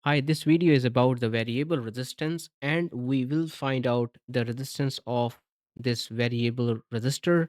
Hi, this video is about the variable resistance, and we will find out the resistance of this variable resistor.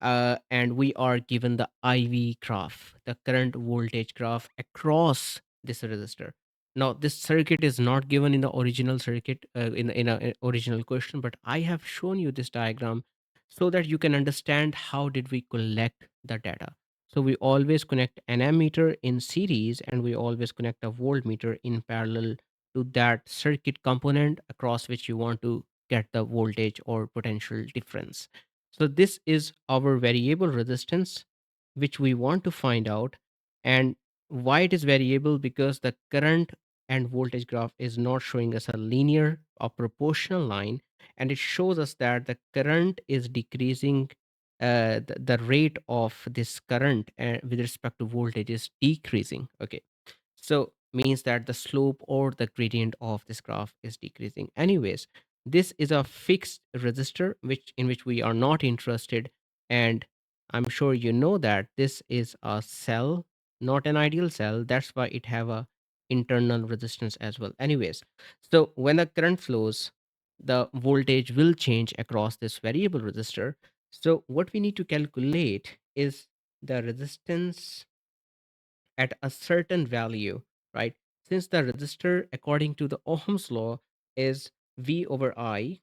And we are given the IV graph, the current voltage graph across this resistor. Now, this circuit is not given in the original circuit in a original question, but I have shown you this diagram so that you can understand how did we collect the data. So we always connect an ammeter in series, and we always connect a voltmeter in parallel to that circuit component across which you want to get the voltage or potential difference. So this is our variable resistance, which we want to find out. And why it is variable? Because the current and voltage graph is not showing us a linear or proportional line, and it shows us that the current is decreasing. The rate of this current with respect to voltage is decreasing. Okay, so means that the slope or the gradient of this graph is decreasing. Anyways, this is a fixed resistor which we are not interested, and I'm sure you know that this is a cell, not an ideal cell. That's why it have a internal resistance as well. Anyways, so when the current flows, the voltage will change across this variable resistor. So what we need to calculate is the resistance at a certain value, right? Since the resistor, according to the Ohm's law, is V over I,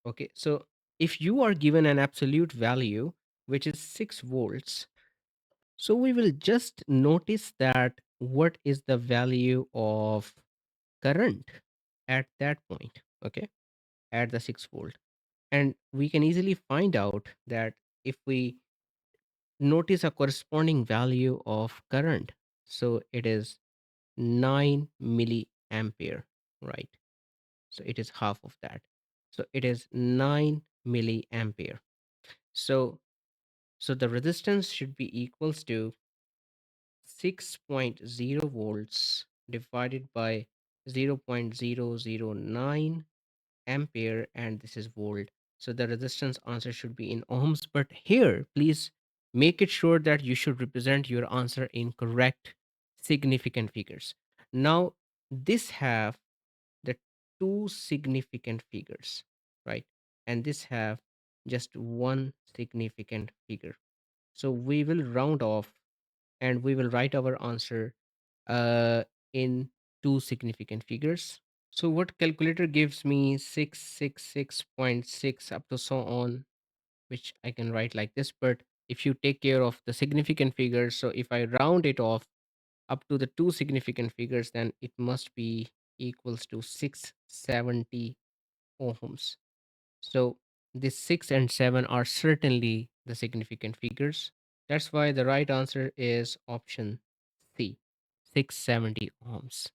okay? So if you are given an absolute value, which is 6 volts, so we will just notice that what is the value of current at that point, okay? At the 6 volt. And we can easily find out that if we notice a corresponding value of current, so it is 9 milliampere, right? So it is half of that. So it is 9 milliampere. So the resistance should be equals to 6.0 volts divided by 0.009 ampere, and this is volt. So the resistance answer should be in ohms, but here please make it sure that you should represent your answer in correct significant figures. Now this have the two significant figures, right? And this have just one significant figure. So we will round off and we will write our answer uh, in two significant figures. So what calculator gives me 666.6 up to so on, which I can write like this. But if you take care of the significant figures, so if I round it off up to the two significant figures, then it must be equals to 670 ohms. So this 6 and 7 are certainly the significant figures. That's why the right answer is option C, 670 ohms.